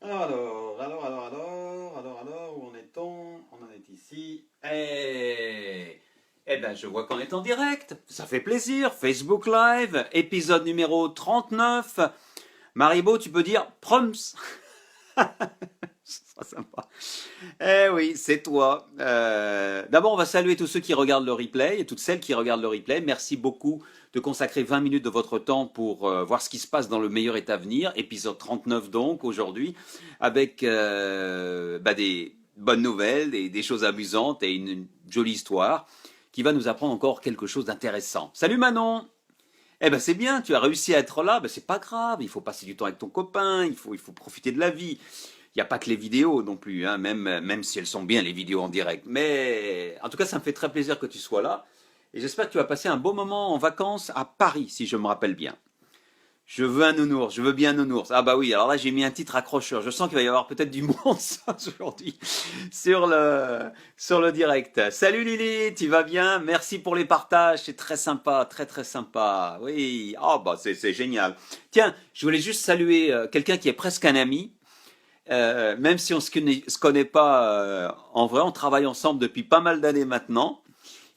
Où en est-on? On en est ici. Eh ben, je vois qu'on est en direct. Ça fait plaisir. Facebook Live, épisode numéro 39. Maribo, tu peux dire proms. Ce sera sympa. Eh oui, c'est toi. D'abord, on va saluer tous ceux qui regardent le replay et toutes celles qui regardent le replay. Merci beaucoup de consacrer 20 minutes de votre temps pour voir ce qui se passe dans le meilleur est à venir. Épisode 39 donc, aujourd'hui, avec des bonnes nouvelles, des choses amusantes et une jolie histoire qui va nous apprendre encore quelque chose d'intéressant. Salut Manon! Eh ben c'est bien, tu as réussi à être là, ben c'est pas grave, il faut passer du temps avec ton copain, il faut profiter de la vie. Il n'y a pas que les vidéos non plus, hein, même si elles sont bien les vidéos en direct. Mais en tout cas, ça me fait très plaisir que tu sois là. Et j'espère que tu vas passer un beau moment en vacances à Paris, si je me rappelle bien. Je veux un nounours, je veux bien un nounours. Ah bah oui, alors là j'ai mis un titre accrocheur. Je sens qu'il va y avoir peut-être du monde ça, aujourd'hui sur le direct. Salut Lily, tu vas bien? Merci pour les partages, c'est très sympa, très très sympa. Oui, ah bah c'est génial. Tiens, je voulais juste saluer quelqu'un qui est presque un ami. Même si on se connaît pas en vrai, on travaille ensemble depuis pas mal d'années maintenant.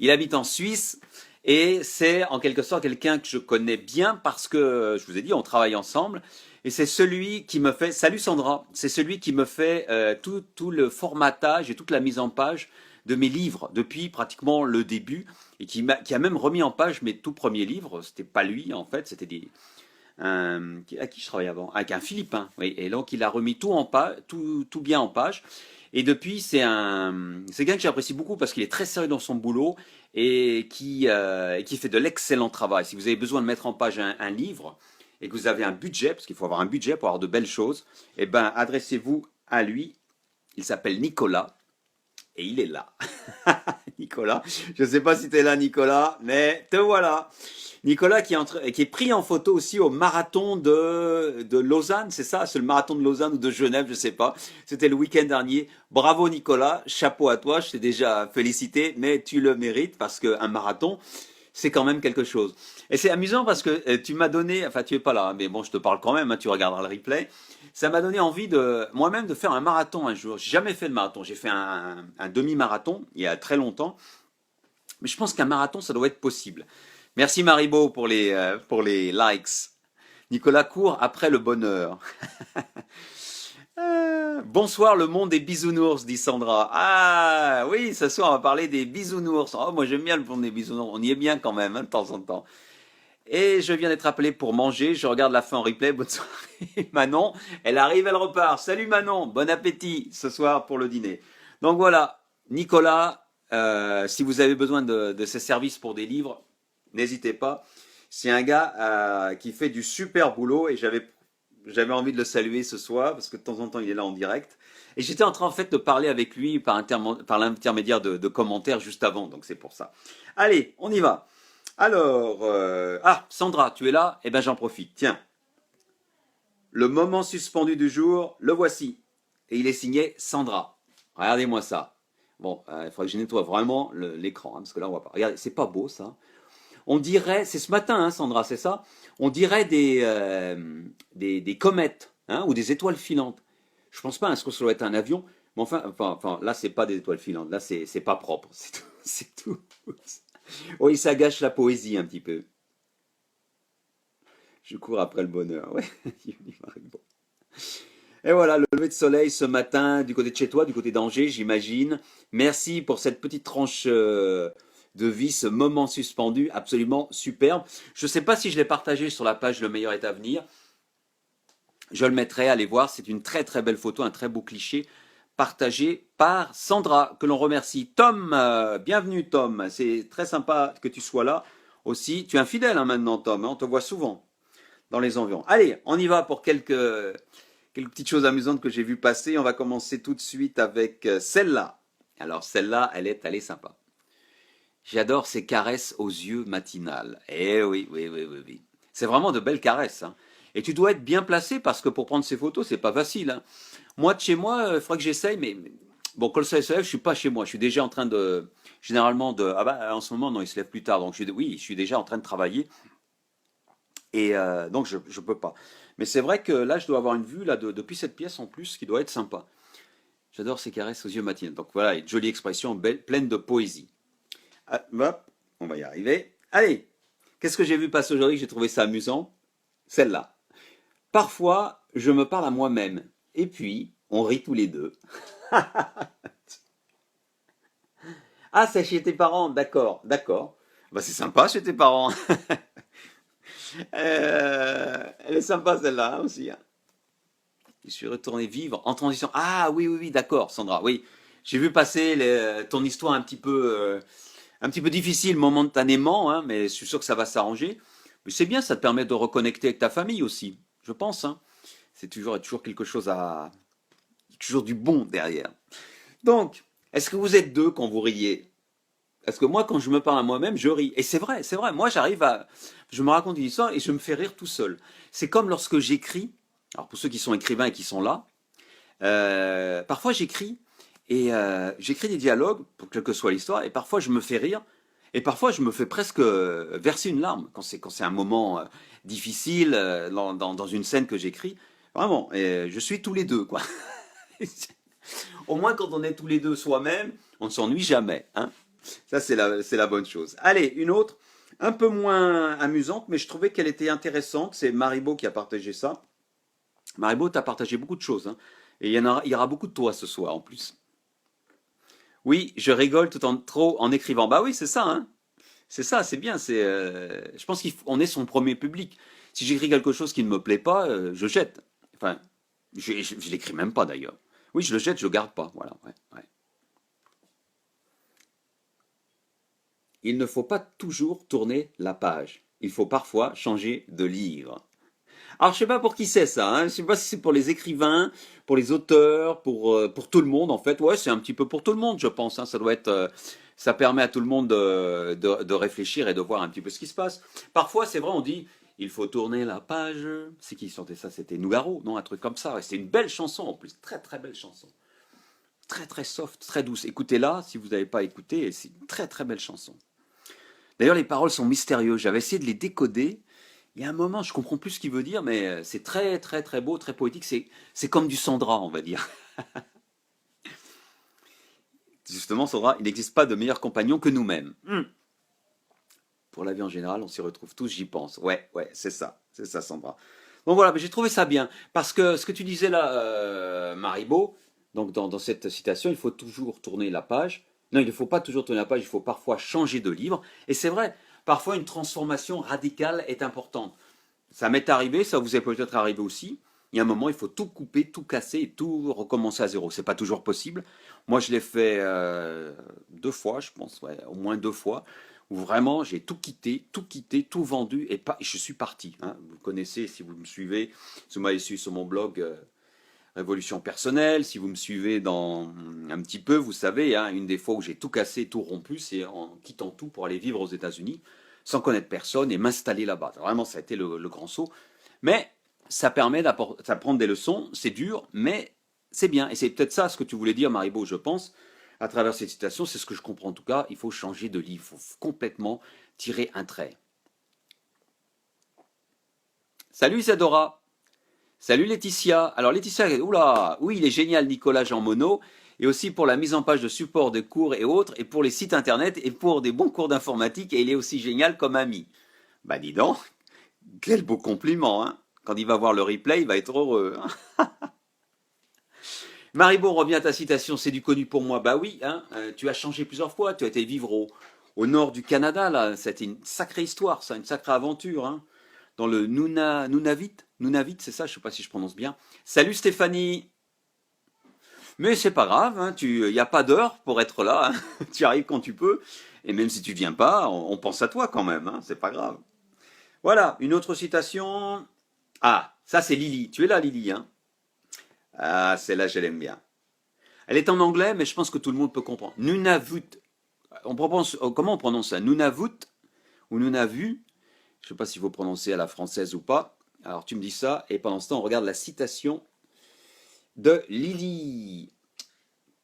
Il habite en Suisse et c'est en quelque sorte quelqu'un que je connais bien parce que, je vous ai dit, on travaille ensemble. Et c'est celui qui me fait, salut Sandra, c'est celui qui me fait tout le formatage et toute la mise en page de mes livres depuis pratiquement le début et qui a même remis en page mes tout premiers livres. C'était pas lui en fait, c'était à qui je travaillais avant, avec un Philippin, oui. Et donc il a remis tout en page, tout bien en page. Et depuis, c'est quelqu'un que j'apprécie beaucoup parce qu'il est très sérieux dans son boulot et qui fait de l'excellent travail. Si vous avez besoin de mettre en page un livre et que vous avez un budget, parce qu'il faut avoir un budget pour avoir de belles choses, eh ben adressez-vous à lui. Il s'appelle Nicolas et il est là. Nicolas, je ne sais pas si tu es là, Nicolas, mais te voilà. Nicolas qui est pris en photo aussi au marathon de Lausanne, c'est ça? C'est le marathon de Lausanne ou de Genève, je ne sais pas. C'était le week-end dernier. Bravo Nicolas, chapeau à toi, je t'ai déjà félicité, mais tu le mérites parce qu'un marathon, c'est quand même quelque chose. Et c'est amusant parce que tu m'as donné, enfin tu es pas là, mais bon, je te parle quand même, hein, tu regarderas le replay. Ça m'a donné envie de moi-même de faire un marathon un jour. J'ai jamais fait de marathon, j'ai fait un demi-marathon il y a très longtemps, mais je pense qu'un marathon, ça doit être possible. Merci Maribo pour les likes. Nicolas court après le bonheur. Bonsoir le monde des bisounours, dit Sandra. Ah oui, ce soir on va parler des bisounours. Oh, moi j'aime bien le monde des bisounours, on y est bien quand même, hein, de temps en temps. Et je viens d'être appelé pour manger, je regarde la fin en replay, bonne soirée. Manon, elle arrive, elle repart. Salut Manon, bon appétit ce soir pour le dîner. Donc voilà, Nicolas, si vous avez besoin de ses services pour des livres, n'hésitez pas. C'est un gars qui fait du super boulot et j'avais envie de le saluer ce soir parce que de temps en temps il est là en direct. Et j'étais en train en fait de parler avec lui par l'intermédiaire de commentaires juste avant, donc c'est pour ça. Allez, on y va. Alors, Sandra, tu es là? Eh ben j'en profite. Tiens, le moment suspendu du jour, le voici. Et il est signé Sandra. Regardez-moi ça. Bon, il faudrait que je nettoie vraiment l'écran, hein, parce que là on voit pas. Regardez, c'est pas beau ça. On dirait, c'est ce matin, hein, Sandra, c'est ça? On dirait des comètes, hein, ou des étoiles filantes. Je pense pas, est-ce que ça doit être un avion? Mais enfin, là, c'est pas des étoiles filantes. Là, c'est pas propre. C'est tout. C'est tout. Oui, ça gâche la poésie un petit peu. Je cours après le bonheur. Ouais. Et voilà, le lever de soleil ce matin, du côté de chez toi, du côté d'Angers, j'imagine. Merci pour cette petite tranche de vie, ce moment suspendu, absolument superbe. Je ne sais pas si je l'ai partagé sur la page Le meilleur est à venir. Je le mettrai, allez voir, c'est une très très belle photo, un très beau cliché, partagé par Sandra, que l'on remercie. Tom, bienvenue Tom, c'est très sympa que tu sois là aussi. Tu es un fidèle hein, maintenant Tom, hein, on te voit souvent dans les environs. Allez, on y va pour quelques petites choses amusantes que j'ai vues passer. On va commencer tout de suite avec celle-là. Alors celle-là, elle est sympa. J'adore ces caresses aux yeux matinales. Eh oui, oui, oui, oui, oui. C'est vraiment de belles caresses. Hein. Et tu dois être bien placé parce que pour prendre ces photos, c'est pas facile. Hein. Moi, de chez moi, il faudrait que j'essaye, mais bon, quand le soleil se lève, je suis pas chez moi. Je suis déjà en train généralement ah bah, en ce moment, non, il se lève plus tard. Donc oui, je suis déjà en train de travailler Et donc, je ne peux pas. Mais c'est vrai que là, je dois avoir une vue là, depuis cette pièce en plus qui doit être sympa. J'adore ces caresses aux yeux matinaux. Donc voilà, une jolie expression belle, pleine de poésie. Ah, hop, on va y arriver. Allez, qu'est-ce que j'ai vu passer aujourd'hui que j'ai trouvé ça amusant? Celle-là. Parfois, je me parle à moi-même. Et puis, on rit tous les deux. Ah, c'est chez tes parents, d'accord, d'accord. Bah, c'est sympa chez tes parents. Elle est sympa celle-là hein, aussi, hein. Je suis retourné vivre en transition. Ah oui, oui, oui, d'accord, Sandra. Oui, j'ai vu passer ton histoire un petit peu difficile momentanément, hein, mais je suis sûr que ça va s'arranger. Mais c'est bien, ça te permet de reconnecter avec ta famille aussi, je pense, hein. C'est toujours quelque chose à, toujours du bon derrière. Donc, est-ce que vous êtes deux quand vous riez? Parce que moi, quand je me parle à moi-même, je ris. Et c'est vrai, c'est vrai. Moi, je me raconte une histoire et je me fais rire tout seul. C'est comme lorsque j'écris. Alors, pour ceux qui sont écrivains et qui sont là, parfois j'écris et j'écris des dialogues, pour quelle que soit l'histoire, et parfois je me fais rire, et parfois je me fais presque verser une larme quand c'est un moment difficile dans une scène que j'écris. Vraiment, et je suis tous les deux, quoi. Au moins, quand on est tous les deux soi-même, on ne s'ennuie jamais, hein. Ça, c'est la bonne chose. Allez, une autre, un peu moins amusante, mais je trouvais qu'elle était intéressante. C'est Maribo qui a partagé ça. Maribo, tu as partagé beaucoup de choses, hein. Et il y aura beaucoup de toi ce soir en plus. Oui, je rigole tout en trop en écrivant. Bah oui, c'est ça, hein. C'est ça, c'est bien. Je pense qu'on est son premier public. Si j'écris quelque chose qui ne me plaît pas, je jette. Enfin, je l'écris même pas d'ailleurs. Oui, je le jette, je le garde pas. Voilà. Ouais, ouais. Il ne faut pas toujours tourner la page. Il faut parfois changer de livre. Alors, je sais pas pour qui c'est ça, hein. Je sais pas si c'est pour les écrivains, pour les auteurs, pour tout le monde, en fait. Ouais, c'est un petit peu pour tout le monde, je pense, hein. Ça doit être, ça permet à tout le monde de réfléchir et de voir un petit peu ce qui se passe. Parfois, c'est vrai, on dit, il faut tourner la page. C'est qui chantait ça? C'était Nougaro, non? Un truc comme ça. Ouais, c'est une belle chanson, en plus. Très, très belle chanson. Très, très soft, très douce. Écoutez-la, si vous n'avez pas écouté, c'est une très, très belle chanson. D'ailleurs, les paroles sont mystérieuses. J'avais essayé de les décoder. Il y a un moment, je comprends plus ce qu'il veut dire, mais c'est très, très, très beau, très poétique. C'est comme du Sandra, on va dire. Justement, Sandra, il n'existe pas de meilleur compagnon que nous-mêmes. Pour la vie en général, on s'y retrouve tous, j'y pense. Ouais, ouais, c'est ça, Sandra. Donc voilà, mais j'ai trouvé ça bien. Parce que ce que tu disais là, Maribo, donc dans cette citation, il faut toujours tourner la page. Non, il ne faut pas toujours tourner la page, il faut parfois changer de livre. Et c'est vrai, parfois une transformation radicale est importante. Ça m'est arrivé, ça vous est peut-être arrivé aussi. Il y a un moment, il faut tout couper, tout casser et tout recommencer à zéro. C'est pas toujours possible. Moi, je l'ai fait deux fois, je pense, ouais, au moins deux fois, où vraiment j'ai tout quitté, tout vendu et je suis parti, hein. Vous connaissez, si vous me suivez, si vous m'avez suivi sur mon blog Révolution personnelle, si vous me suivez dans un petit peu, vous savez, hein, une des fois où j'ai tout cassé, tout rompu, c'est en quittant tout pour aller vivre aux États-Unis, sans connaître personne et m'installer là-bas. Vraiment, ça a été le grand saut. Mais ça permet d'apprendre des leçons, c'est dur, mais c'est bien. Et c'est peut-être ça ce que tu voulais dire, Maribo, je pense, à travers cette citation, c'est ce que je comprends en tout cas, il faut changer de livre, il faut complètement tirer un trait. Salut Isadora. Salut Laetitia. Alors Laetitia, oula, oui, il est génial Nicolas Jean Monod, et aussi pour la mise en page de support de cours et autres, et pour les sites internet, et pour des bons cours d'informatique, et il est aussi génial comme ami. Bah dis donc, quel beau compliment, hein. Quand il va voir le replay, il va être heureux, hein. Maribo, revient à ta citation, c'est du connu pour moi. Bah oui, hein, tu as changé plusieurs fois, tu as été vivre au nord du Canada, là, c'était une sacrée histoire, ça, une sacrée aventure, hein, dans le Nunavut, c'est ça, je sais pas si je prononce bien. Salut Stéphanie. Mais c'est pas grave, hein, il n'y a pas d'heure pour être là, hein. Tu arrives quand tu peux, et même si tu viens pas, on pense à toi quand même, hein, c'est pas grave. Voilà, une autre citation. Ah, ça c'est Lily, tu es là Lily, hein. Ah, celle-là je l'aime bien. Elle est en anglais, mais je pense que tout le monde peut comprendre. Nunavut. Comment on prononce ça? Nunavut ou Nunavu? Je ne sais pas si vous prononcez à la française ou pas. Alors tu me dis ça, et pendant ce temps, on regarde la citation de Lily.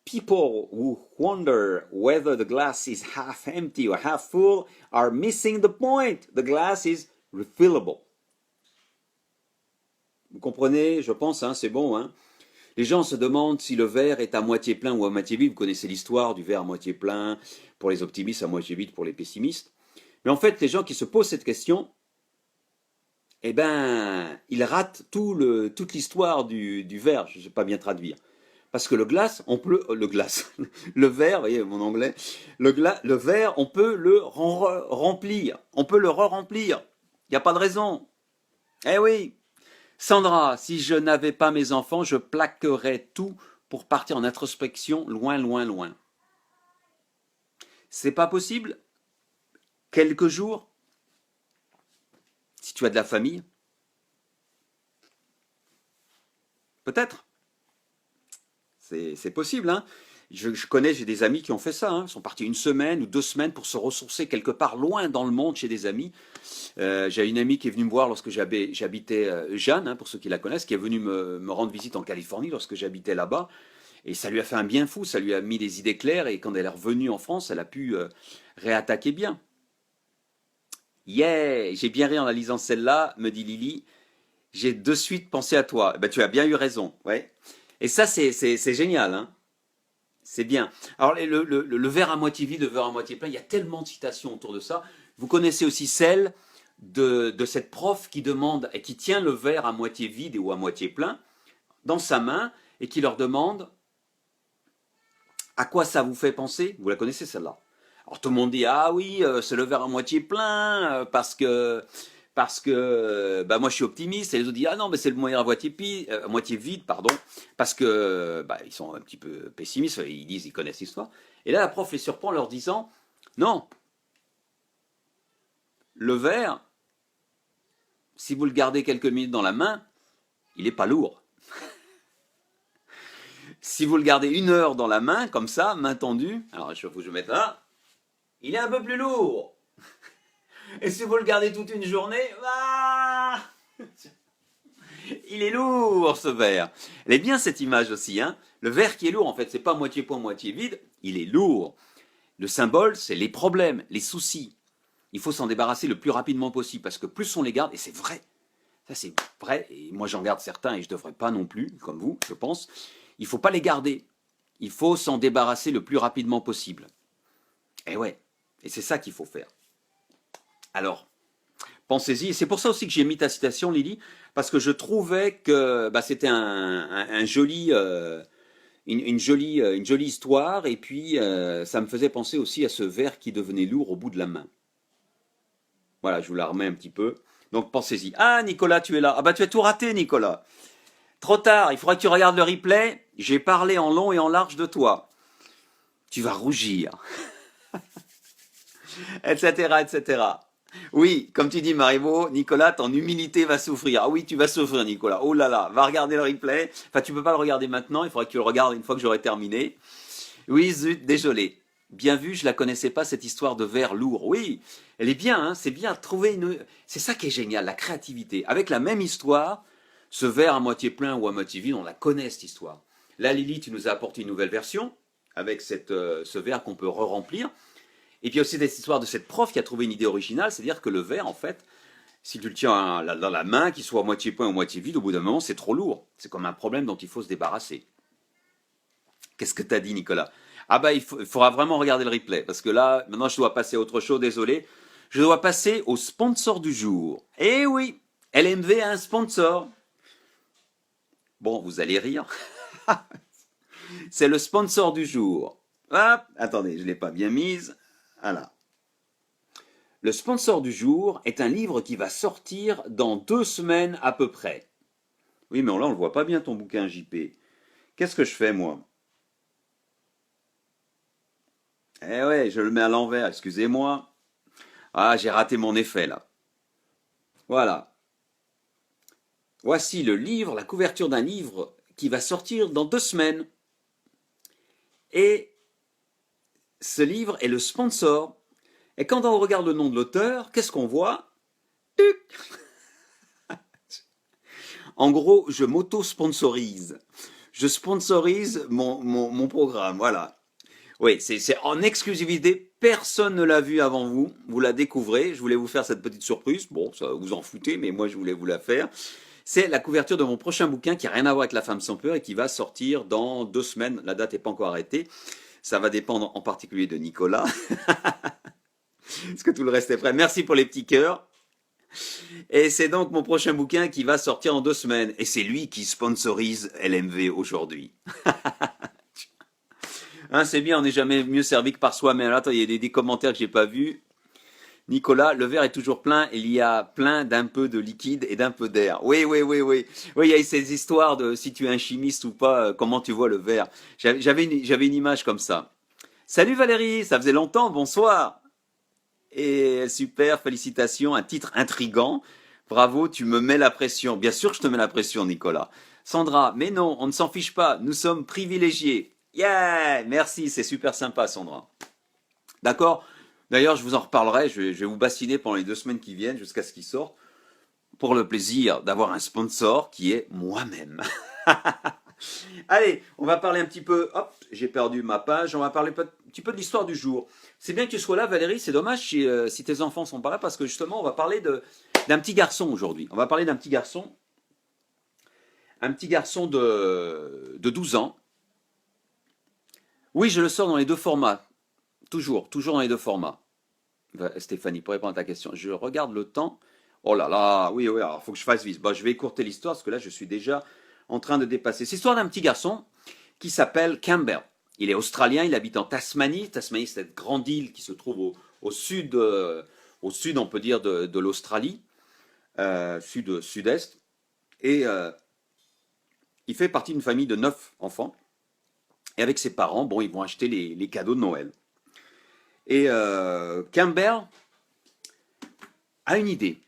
People who wonder whether the glass is half empty or half full are missing the point. The glass is refillable. Vous comprenez, je pense, hein, c'est bon, hein. Les gens se demandent si le verre est à moitié plein ou à moitié vide. Vous connaissez l'histoire du verre à moitié plein pour les optimistes, à moitié vide pour les pessimistes. Mais en fait, les gens qui se posent cette question, eh ben, ils ratent toute l'histoire du verre. Je ne sais pas bien traduire. Parce que le glace, on peut, le glace, le verre, vous voyez mon anglais, le verre, on peut le remplir. On peut le re-remplir. Il n'y a pas de raison. Eh oui. Sandra, si je n'avais pas mes enfants, je plaquerais tout pour partir en introspection loin, loin, loin. C'est pas possible? Quelques jours? Si tu as de la famille? Peut-être. C'est possible, hein. Je connais, j'ai des amis qui ont fait ça, hein. Ils sont partis une semaine ou 2 semaines pour se ressourcer quelque part loin dans le monde chez des amis. J'ai une amie qui est venue me voir lorsque j'habitais Jeanne, hein, pour ceux qui la connaissent, qui est venue me rendre visite en Californie lorsque j'habitais là-bas. Et ça lui a fait un bien fou, ça lui a mis des idées claires. Et quand elle est revenue en France, elle a pu réattaquer bien. Yeah, j'ai bien ri en la lisant celle-là, me dit Lily. J'ai de suite pensé à toi. Eh ben, tu as bien eu raison, ouais. Et ça, c'est génial, hein. C'est bien. Alors, le verre à moitié vide, le verre à moitié plein, il y a tellement de citations autour de ça. Vous connaissez aussi celle de cette prof qui demande et qui tient le verre à moitié vide ou à moitié plein dans sa main et qui leur demande à quoi ça vous fait penser. Vous la connaissez celle-là? Alors tout le monde dit ah oui, c'est le verre à moitié plein parce que bah, moi je suis optimiste et les autres disent ah non mais c'est le moyen à moitié vide pardon parce que bah, ils sont un petit peu pessimistes, ils disent ils connaissent l'histoire et là la prof les surprend en leur disant non, le verre si vous le gardez quelques minutes dans la main il n'est pas lourd. Si vous le gardez 1 heure dans la main comme ça main tendue, alors il faut que je mette là, il est un peu plus lourd. Et si vous le gardez toute une journée, ah, il est lourd ce verre. Elle est bien cette image aussi, hein. Le verre qui est lourd, en fait, c'est pas moitié plein, moitié vide, il est lourd. Le symbole, c'est les problèmes, les soucis. Il faut s'en débarrasser le plus rapidement possible parce que plus on les garde, et c'est vrai, ça c'est vrai, et moi j'en garde certains et je ne devrais pas non plus, comme vous, je pense, il ne faut pas les garder. Il faut s'en débarrasser le plus rapidement possible. Et ouais, et c'est ça qu'il faut faire. Alors, pensez-y, et c'est pour ça aussi que j'ai mis ta citation, Lily, parce que je trouvais que bah, c'était un joli, une jolie histoire, et puis ça me faisait penser aussi à ce verre qui devenait lourd au bout de la main. Voilà, je vous la remets un petit peu. Donc pensez-y. Ah, Nicolas, tu es là. Ah bah tu as tout raté, Nicolas. Trop tard, il faudra que tu regardes le replay. J'ai parlé en long et en large de toi. Tu vas rougir, etc., etc. Oui, comme tu dis, Marimo, Nicolas, ton humilité va souffrir. Ah oui, tu vas souffrir, Nicolas. Oh là là, va regarder le replay. Enfin, tu peux pas le regarder maintenant, il faudra que tu le regardes une fois que j'aurai terminé. Oui, zut, désolé. Bien vu, je la connaissais pas, cette histoire de verre lourd. Oui, elle est bien, hein, c'est bien. Trouver une... C'est ça qui est génial, la créativité. Avec la même histoire, ce verre à moitié plein ou à moitié vide, on la connaît, cette histoire. Là, Lily, tu nous as apporté une nouvelle version, avec ce verre qu'on peut re-remplir. Et puis aussi cette histoire de cette prof qui a trouvé une idée originale, c'est-à-dire que le verre, en fait, si tu le tiens dans la main, qu'il soit à moitié plein ou à moitié vide, au bout d'un moment, c'est trop lourd. C'est comme un problème dont il faut se débarrasser. Qu'est-ce que t'as dit, Nicolas? Ah bah, il faudra vraiment regarder le replay, parce que là, maintenant, je dois passer à autre chose, désolé. Je dois passer au sponsor du jour. Eh oui, LMV a un sponsor. Bon, vous allez rire. C'est le sponsor du jour. Hop, attendez, je ne l'ai pas bien mise. Voilà. Le sponsor du jour est un livre qui va sortir dans 2 semaines à peu près. Oui, mais là, on ne le voit pas bien, ton bouquin, JP. Qu'est-ce que je fais, moi? Eh ouais, je le mets à l'envers, excusez-moi. Ah, j'ai raté mon effet, là. Voilà. Voici le livre, la couverture d'un livre qui va sortir dans 2 semaines. Et ce livre est le sponsor. Et quand on regarde le nom de l'auteur, qu'est-ce qu'on voit? Tuc. En gros, je m'auto-sponsorise. Je sponsorise mon programme, voilà. Oui, c'est en exclusivité, personne ne l'a vu avant vous, vous la découvrez, je voulais vous faire cette petite surprise, bon, ça vous en foutez, mais moi je voulais vous la faire. C'est la couverture de mon prochain bouquin qui n'a rien à voir avec La femme sans peur et qui va sortir dans 2 semaines. La date n'est pas encore arrêtée. Ça va dépendre en particulier de Nicolas. Est-ce que tout le reste est prêt? Merci pour les petits cœurs. Et c'est donc mon prochain bouquin qui va sortir en 2 semaines. Et c'est lui qui sponsorise LMV aujourd'hui. Hein, c'est bien, on n'est jamais mieux servi que par soi-même. Là, attends, il y a des commentaires que j'ai pas vus. Nicolas, le verre est toujours plein, il y a plein d'un peu de liquide et d'un peu d'air. Oui, oui, oui, oui. Oui, il y a ces histoires de si tu es un chimiste ou pas, comment tu vois le verre. J'avais une image comme ça. Salut Valérie, ça faisait longtemps, bonsoir. Et super, félicitations, un titre intrigant. Bravo, tu me mets la pression. Bien sûr que je te mets la pression, Nicolas. Sandra, mais non, on ne s'en fiche pas, nous sommes privilégiés. Yeah, merci, c'est super sympa, Sandra. D'accord? D'ailleurs, je vous en reparlerai, je vais vous bassiner pendant les 2 semaines qui viennent jusqu'à ce qu'il sorte, pour le plaisir d'avoir un sponsor qui est moi-même. Allez, on va parler un petit peu, hop, j'ai perdu ma page, on va parler un petit peu de l'histoire du jour. C'est bien que tu sois là, Valérie, c'est dommage si tes enfants sont pas là, parce que justement, on va parler d'un petit garçon aujourd'hui. On va parler d'un petit garçon de 12 ans. Oui, je le sors dans les deux formats, toujours dans les deux formats. Stéphanie, pour répondre à ta question, je regarde le temps. Oh là là, oui, oui, alors il faut que je fasse vite. Bon, je vais écourter l'histoire parce que là, je suis déjà en train de dépasser. C'est l'histoire d'un petit garçon qui s'appelle Campbell. Il est australien, il habite en Tasmanie. Tasmanie, c'est cette grande île qui se trouve au sud, on peut dire, de l'Australie, sud-est. Et il fait partie d'une famille de 9 enfants. Et avec ses parents, bon, ils vont acheter les cadeaux de Noël. Et Campbell a une idée.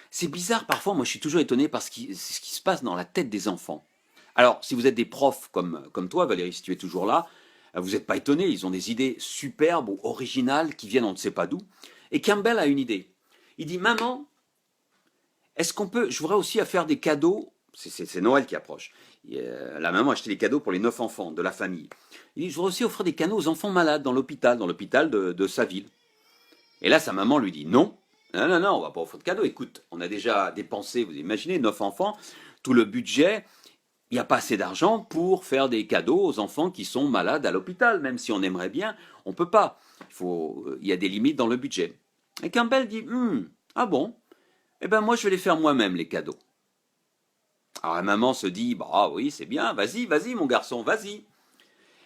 C'est bizarre parfois, moi je suis toujours étonné par ce qui se passe dans la tête des enfants. Alors, si vous êtes des profs comme toi, Valérie, si tu es toujours là, vous n'êtes pas étonné, ils ont des idées superbes ou originales qui viennent on ne sait pas d'où. Et Campbell a une idée. Il dit, maman, est-ce qu'on peut, je voudrais aussi faire des cadeaux, c'est Noël qui approche. La maman a acheté les cadeaux pour les 9 enfants de la famille. Il dit, je voudrais aussi offrir des cadeaux aux enfants malades dans l'hôpital de sa ville. Et là, sa maman lui dit, non, non, non, non, on va pas offrir de cadeaux. Écoute, on a déjà dépensé, vous imaginez, 9 enfants, tout le budget, il n'y a pas assez d'argent pour faire des cadeaux aux enfants qui sont malades à l'hôpital. Même si on aimerait bien, on ne peut pas. Il y a des limites dans le budget. Et Campbell dit, ah bon? Eh ben moi, je vais les faire moi-même, les cadeaux. Alors la maman se dit, bah oui, c'est bien, vas-y, vas-y, mon garçon, vas-y.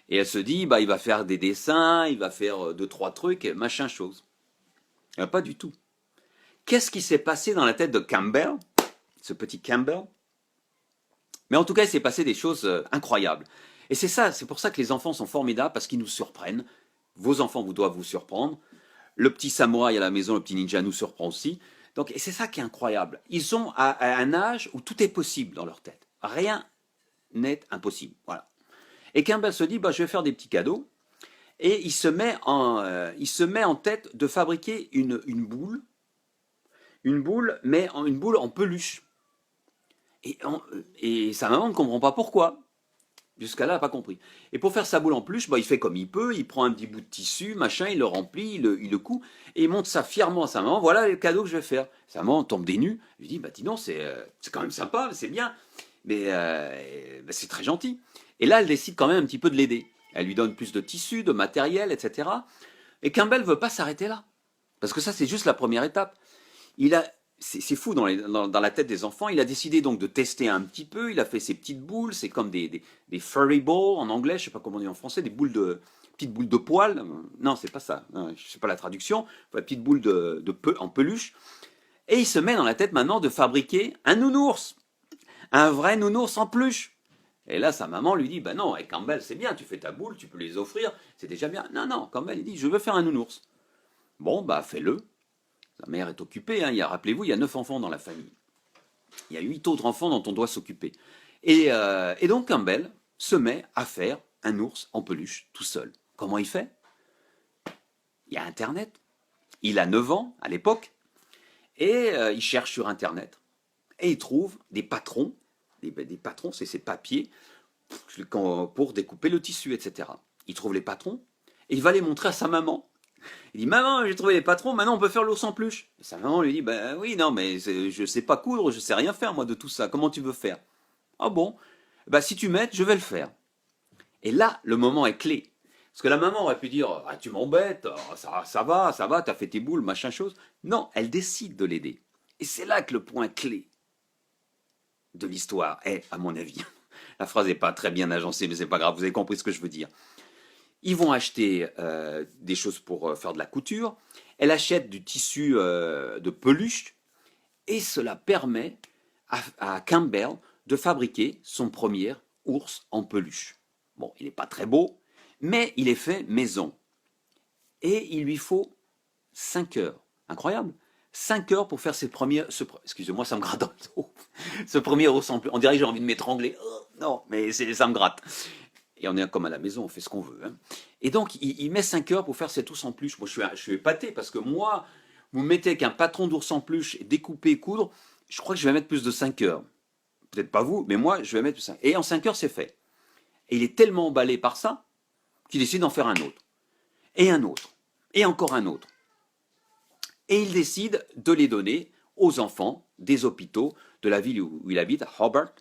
Et elle se dit, bah il va faire des dessins, il va faire 2, 3 trucs, machin chose. Pas du tout. Qu'est-ce qui s'est passé dans la tête de Campbell, ce petit Campbell? Mais en tout cas, il s'est passé des choses incroyables. Et c'est pour ça que les enfants sont formidables, parce qu'ils nous surprennent. Vos enfants vous doivent vous surprendre. Le petit samouraï à la maison, le petit ninja nous surprend aussi. Donc, et c'est ça qui est incroyable. Ils sont à un âge où tout est possible dans leur tête. Rien n'est impossible. Voilà. Et Campbell se dit, bah, je vais faire des petits cadeaux. Et il se met en tête de fabriquer une boule, mais une boule en peluche. Et sa maman ne comprend pas pourquoi. Jusqu'à là, elle n'a pas compris. Et pour faire sa boule en peluche, bah, il fait comme il peut, il prend un petit bout de tissu, machin, il le remplit, il le coud, et il montre ça fièrement à sa maman, voilà le cadeau que je vais faire. Sa maman tombe des nues, lui dit, bah dis donc, c'est quand même sympa, c'est bien, mais bah, c'est très gentil. Et là, elle décide quand même un petit peu de l'aider. Elle lui donne plus de tissu, de matériel, etc. Et Campbell ne veut pas s'arrêter là. Parce que ça, c'est juste la première étape. C'est fou dans la tête des enfants. Il a décidé donc de tester un petit peu. Il a fait ses petites boules. C'est comme des furry balls en anglais. Je ne sais pas comment on dit en français. Petites boules de poils. Non, c'est pas ça. Je ne sais pas la traduction. Des petites boules en peluche. Et il se met dans la tête maintenant de fabriquer un nounours. Un vrai nounours en peluche. Et là, sa maman lui dit, bah non, et Campbell, c'est bien, tu fais ta boule, tu peux les offrir, c'est déjà bien. Non, non, Campbell, il dit, je veux faire un nounours. Bon, bah fais-le. Sa mère est occupée, hein. Rappelez-vous, il y a 9 enfants dans la famille. Il y a 8 autres enfants dont on doit s'occuper. Et donc Campbell se met à faire un ours en peluche tout seul. Comment il fait? Il y a Internet. Il a 9 ans à l'époque. Et il cherche sur Internet. Et il trouve des patrons. Des patrons, c'est ces papiers pour découper le tissu, etc. Il trouve les patrons et il va les montrer à sa maman. Il dit, maman, j'ai trouvé les patrons, maintenant on peut faire l'ours en peluche. Et sa maman lui dit, ben oui, non, mais je sais pas coudre, je sais rien faire moi de tout ça, comment tu veux faire? Ah bon? Bah si tu m'aides, je vais le faire. Et là, le moment est clé. Parce que la maman aurait pu dire, ah, tu m'embêtes, ça va, t'as fait tes boules, machin chose. Non, elle décide de l'aider. Et c'est là que le point clé de l'histoire est, à mon avis. La phrase n'est pas très bien agencée, mais c'est pas grave, vous avez compris ce que je veux dire. Ils vont acheter des choses pour faire de la couture. Elle achète du tissu de peluche et cela permet à Campbell de fabriquer son premier ours en peluche. Bon, il n'est pas très beau, mais il est fait maison. Et il lui faut 5 heures. Incroyable. 5 heures pour faire ses premiers... Excusez-moi, ça me gratte dans le dos. Ce premier ours en peluche. On dirait que j'ai envie de m'étrangler. Oh, non, mais ça me gratte. Et on est comme à la maison, on fait ce qu'on veut. Hein. Et donc, il met 5 heures pour faire cet ours en peluche. Moi, je suis épaté parce que moi, vous me mettez avec un patron d'ours en peluche, découper, coudre, je crois que je vais mettre plus de 5 heures. Peut-être pas vous, mais moi, je vais mettre plus de 5 heures. Et en 5 heures, c'est fait. Et il est tellement emballé par ça qu'il décide d'en faire un autre. Et un autre. Et encore un autre. Et il décide de les donner aux enfants des hôpitaux de la ville où il habite, à Hobart,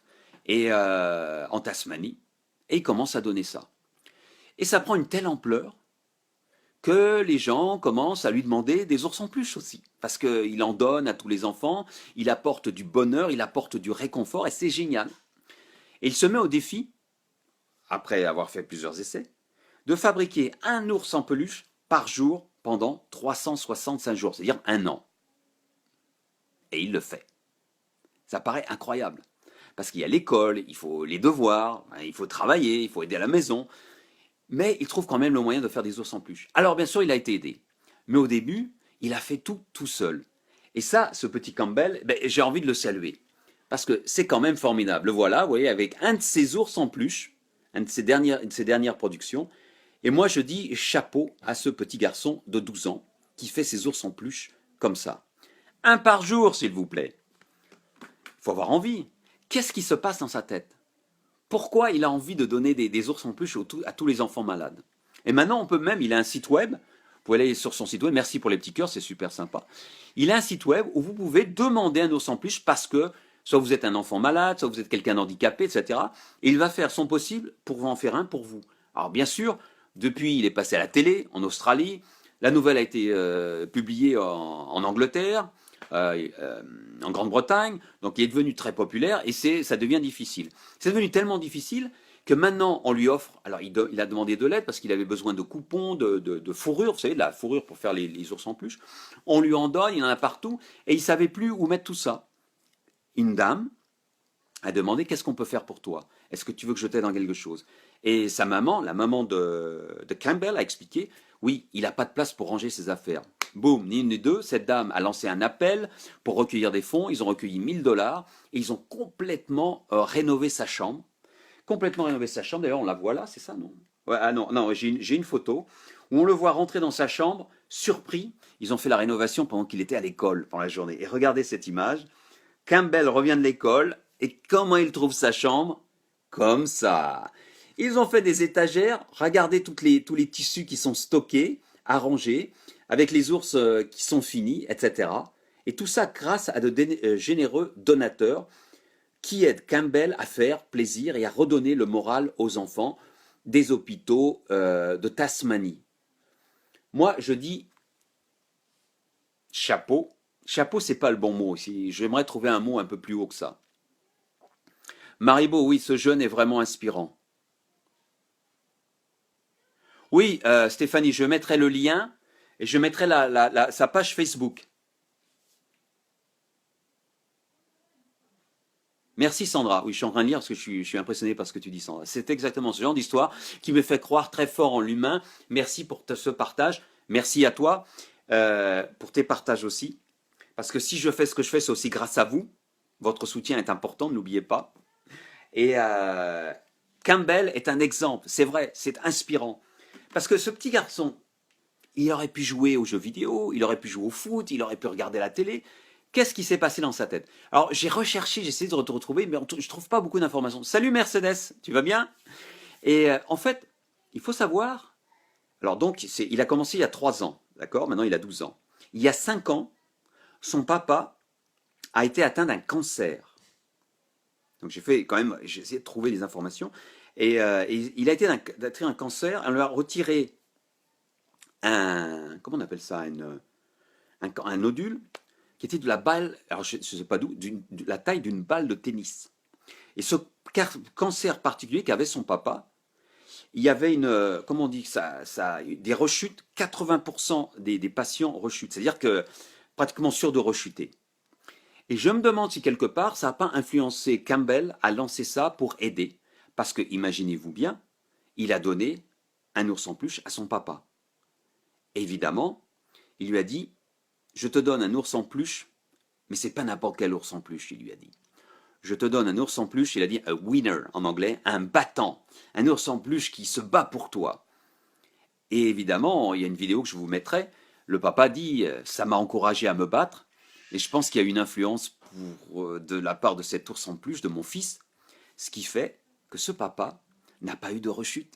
et en Tasmanie. Et il commence à donner ça. Et ça prend une telle ampleur que les gens commencent à lui demander des ours en peluche aussi. Parce qu'il en donne à tous les enfants, il apporte du bonheur, il apporte du réconfort, et c'est génial. Et il se met au défi, après avoir fait plusieurs essais, de fabriquer un ours en peluche par jour pendant 365 jours, c'est-à-dire un an. Et il le fait. Ça paraît incroyable. Parce qu'il y a l'école, il faut les devoirs, il faut travailler, il faut aider à la maison. Mais il trouve quand même le moyen de faire des ours en peluche. Alors bien sûr, il a été aidé. Mais au début, il a fait tout seul. Et ça, ce petit Campbell, j'ai envie de le saluer. Parce que c'est quand même formidable. Le voilà, vous voyez, avec un de ses ours en peluche, une de ses dernières productions. Et moi, je dis chapeau à ce petit garçon de 12 ans qui fait ses ours en peluche comme ça. Un par jour, s'il vous plaît. Il faut avoir envie. Qu'est-ce qui se passe dans sa tête? Pourquoi il a envie de donner des ours en peluche à tous les enfants malades? Et maintenant, on peut même, il a un site web, vous pouvez aller sur son site web, merci pour les petits cœurs, c'est super sympa. Il a un site web où vous pouvez demander un ours en peluche parce que soit vous êtes un enfant malade, soit vous êtes quelqu'un d'handicapé, etc. Et il va faire son possible pour vous en faire un pour vous. Alors bien sûr, depuis, il est passé à la télé, en Australie, la nouvelle a été publiée en Angleterre, en Grande-Bretagne, donc il est devenu très populaire et ça devient difficile. C'est devenu tellement difficile que maintenant on lui offre, alors il a demandé de l'aide parce qu'il avait besoin de coupons, de fourrure, vous savez, de la fourrure pour faire les ours en peluche, on lui en donne, il en a partout, et il ne savait plus où mettre tout ça. Une dame a demandé, qu'est-ce qu'on peut faire pour toi? Est-ce que tu veux que je t'aide dans quelque chose? Et sa maman, la maman de Campbell, a expliqué, oui, il n'a pas de place pour ranger ses affaires. Boum, ni une ni deux, cette dame a lancé un appel pour recueillir des fonds, ils ont recueilli 1000 $ et ils ont complètement rénové sa chambre. Complètement rénové sa chambre, d'ailleurs on la voit là, c'est ça, non? Ouais, ah non, non, j'ai une photo où on le voit rentrer dans sa chambre, surpris, ils ont fait la rénovation pendant qu'il était à l'école, pendant la journée. Et regardez cette image, Campbell revient de l'école, et comment il trouve sa chambre? Comme ça. Ils ont fait des étagères, regardez tous les tissus qui sont stockés, arrangés, avec les ours qui sont finis, etc. Et tout ça grâce à de généreux donateurs qui aident Campbell à faire plaisir et à redonner le moral aux enfants des hôpitaux de Tasmanie. Moi, je dis chapeau. Chapeau, c'est pas le bon mot ici. J'aimerais trouver un mot un peu plus haut que ça. Maribo, oui, ce jeune est vraiment inspirant. Oui, Stéphanie, je mettrai le lien et je mettrai sa page Facebook. Merci Sandra. Oui, je suis en train de lire parce que je suis impressionné par ce que tu dis, Sandra. C'est exactement ce genre d'histoire qui me fait croire très fort en l'humain. Merci pour ce partage. Merci à toi pour tes partages aussi. Parce que si je fais ce que je fais, c'est aussi grâce à vous. Votre soutien est important, n'oubliez pas. Et Campbell est un exemple. C'est vrai, c'est inspirant. Parce que ce petit garçon, il aurait pu jouer aux jeux vidéo, il aurait pu jouer au foot, il aurait pu regarder la télé. Qu'est-ce qui s'est passé dans sa tête? Alors, j'ai recherché, j'ai essayé de te retrouver, mais je ne trouve pas beaucoup d'informations. Salut Mercedes, tu vas bien? Et en fait, il faut savoir... Alors donc, il a commencé il y a 3 ans. d'accord? Maintenant, il a 12 ans. Il y a 5 ans, son papa a été atteint d'un cancer. Donc j'ai essayé de trouver les informations. Et il a été atteint d'un cancer. On lui a retiré comment on appelle ça, un nodule qui était de la balle, alors je ne sais pas d'où, de la taille d'une balle de tennis. Et ce cancer particulier qu'avait son papa, il y avait comment on dit des rechutes, 80% des patients rechutent, c'est-à-dire que pratiquement sûr de rechuter. Et je me demande si quelque part ça n'a pas influencé Campbell à lancer ça pour aider. Parce que, imaginez-vous bien, il a donné un ours en peluche à son papa. Évidemment, il lui a dit, je te donne un ours en peluche, mais c'est pas n'importe quel ours en peluche, il lui a dit. Je te donne un ours en peluche, il a dit a winner en anglais, un battant, un ours en peluche qui se bat pour toi. Et évidemment, il y a une vidéo que je vous mettrai, le papa dit, ça m'a encouragé à me battre, et je pense qu'il y a une influence de la part de cet ours en peluche, de mon fils, ce qui fait que ce papa n'a pas eu de rechute.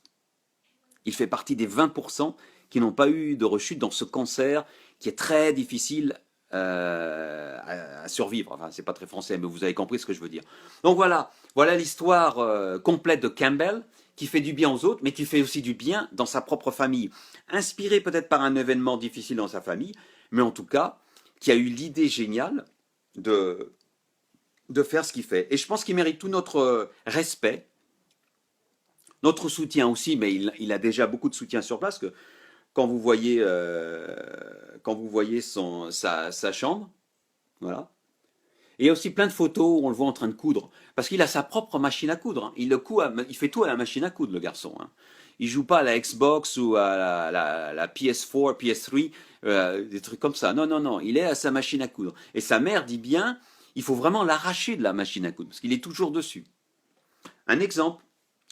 Il fait partie des 20% qui n'ont pas eu de rechute dans ce cancer qui est très difficile à survivre. Enfin, c'est pas très français, mais vous avez compris ce que je veux dire. Donc voilà l'histoire complète de Campbell, qui fait du bien aux autres, mais qui fait aussi du bien dans sa propre famille. Inspiré peut-être par un événement difficile dans sa famille, mais en tout cas, qui a eu l'idée géniale de faire ce qu'il fait. Et je pense qu'il mérite tout notre respect, notre soutien aussi, mais il a déjà beaucoup de soutien sur place, que quand vous voyez sa chambre, voilà. Et il y a aussi plein de photos où on le voit en train de coudre, parce qu'il a sa propre machine à coudre, hein. Il fait tout à la machine à coudre, le garçon, hein. Il joue pas à la Xbox ou à la PS4, PS3, des trucs comme ça. Non, non, non, il est à sa machine à coudre. Et sa mère dit bien, il faut vraiment l'arracher de la machine à coudre, parce qu'il est toujours dessus. Un exemple,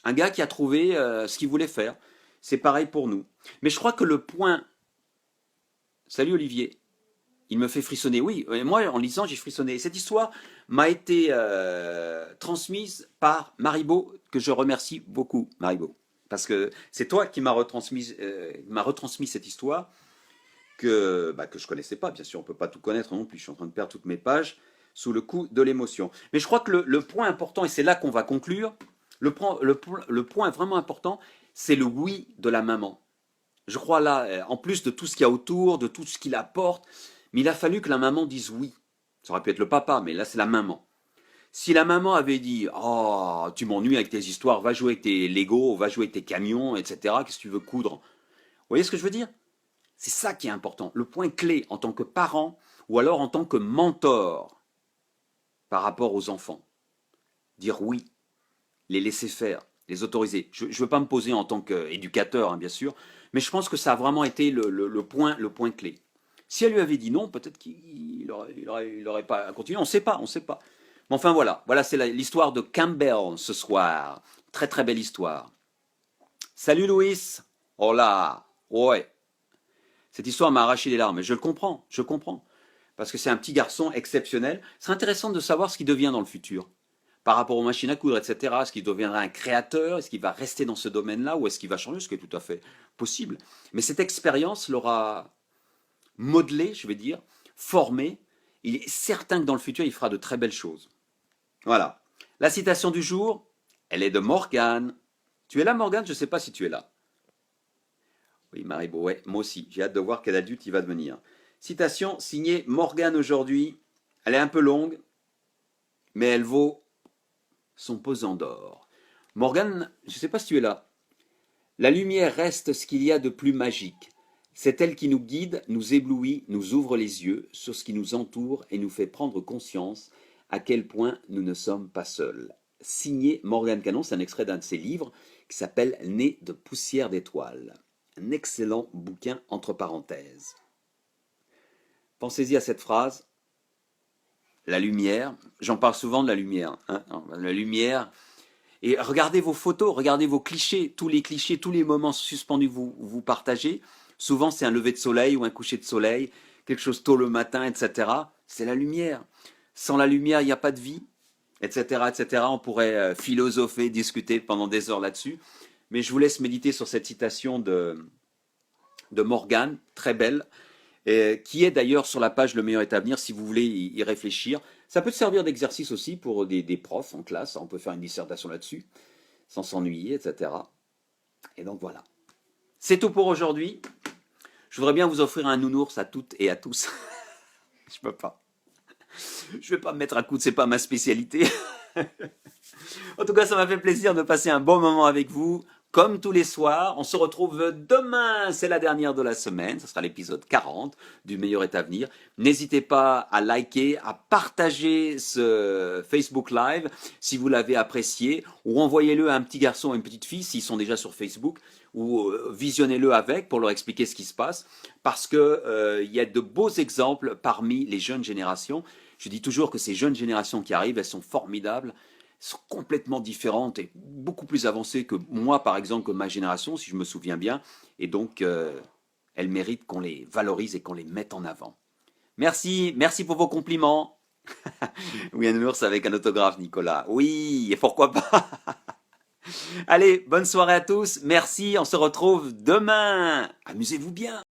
un gars qui a trouvé ce qu'il voulait faire. C'est pareil pour nous. Mais je crois que le point... Salut Olivier, il me fait frissonner. Oui, moi en lisant j'ai frissonné. Cette histoire m'a été transmise par Maribo, que je remercie beaucoup, Maribo. Parce que c'est toi qui m'as retransmis cette histoire que je connaissais pas. Bien sûr, on ne peut pas tout connaître non plus. Je suis en train de perdre toutes mes pages sous le coup de l'émotion. Mais je crois que le point important, et c'est là qu'on va conclure, le point vraiment important, c'est le oui de la maman. Je crois là, en plus de tout ce qu'il y a autour, de tout ce qu'il apporte, mais il a fallu que la maman dise oui. Ça aurait pu être le papa, mais là c'est la maman. Si la maman avait dit oh, tu m'ennuies avec tes histoires, va jouer avec tes Lego, va jouer avec tes camions, etc. Qu'est-ce que tu veux coudre? Vous voyez ce que je veux dire? C'est ça qui est important. Le point clé en tant que parent ou alors en tant que mentor par rapport aux enfants. Dire oui, les laisser faire, les autoriser. Je ne veux pas me poser en tant qu'éducateur, hein, bien sûr, mais je pense que ça a vraiment été le point clé. Si elle lui avait dit non, peut-être qu'il n'aurait pas continué. On ne sait pas, on ne sait pas. Mais enfin voilà c'est l'histoire de Campbell ce soir. Très très belle histoire. Salut Louis. Oh là, ouais. Cette histoire m'a arraché les larmes. Et je le comprends, je comprends. Parce que c'est un petit garçon exceptionnel. C'est intéressant de savoir ce qu'il devient dans le futur. Par rapport aux machines à coudre, etc. Est-ce qu'il deviendra un créateur? Est-ce qu'il va rester dans ce domaine-là? Ou est-ce qu'il va changer? Ce qui est tout à fait possible. Mais cette expérience l'aura modelé, je vais dire, formé. Il est certain que dans le futur, il fera de très belles choses. Voilà. La citation du jour, elle est de Morgane. Tu es là, Morgane? Je ne sais pas si tu es là. Oui, Maribo, ouais, moi aussi. J'ai hâte de voir quel adulte il va devenir. Citation signée Morgane aujourd'hui. Elle est un peu longue, mais elle vaut son pesant d'or. Morgane, je ne sais pas si tu es là. La lumière reste ce qu'il y a de plus magique. C'est elle qui nous guide, nous éblouit, nous ouvre les yeux sur ce qui nous entoure et nous fait prendre conscience à quel point nous ne sommes pas seuls. Signé Morgane Canon, c'est un extrait d'un de ses livres qui s'appelle Né de poussière d'étoiles. Un excellent bouquin entre parenthèses. Pensez-y à cette phrase. La lumière, j'en parle souvent de la lumière. Hein, la lumière. Et regardez vos photos, regardez vos clichés, tous les moments suspendus que vous partagez. Souvent, c'est un lever de soleil ou un coucher de soleil, quelque chose tôt le matin, etc. C'est la lumière. Sans la lumière, il n'y a pas de vie, etc., etc. On pourrait philosopher, discuter pendant des heures là-dessus. Mais je vous laisse méditer sur cette citation de de Morgane, très belle, qui est d'ailleurs sur la page Le meilleur est à venir si vous voulez y réfléchir. Ça peut te servir d'exercice aussi pour des profs en classe, on peut faire une dissertation là-dessus, sans s'ennuyer, etc. Et donc voilà. C'est tout pour aujourd'hui. Je voudrais bien vous offrir un nounours à toutes et à tous. Je peux pas. Je vais pas me mettre à coude, c'est pas ma spécialité. En tout cas, ça m'a fait plaisir de passer un bon moment avec vous. Comme tous les soirs, on se retrouve demain, c'est la dernière de la semaine, ce sera l'épisode 40 du meilleur est à venir. N'hésitez pas à liker, à partager ce Facebook Live si vous l'avez apprécié, ou envoyez-le à un petit garçon et une petite fille s'ils sont déjà sur Facebook, ou visionnez-le avec pour leur expliquer ce qui se passe, parce que y a de beaux exemples parmi les jeunes générations. Je dis toujours que ces jeunes générations qui arrivent, elles sont formidables, sont complètement différentes et beaucoup plus avancées que moi, par exemple, que ma génération, si je me souviens bien. Et donc, elles méritent qu'on les valorise et qu'on les mette en avant. Merci, merci pour vos compliments. Oui, un ours avec un autographe, Nicolas. Oui, et pourquoi pas. Allez, bonne soirée à tous. Merci, on se retrouve demain. Amusez-vous bien.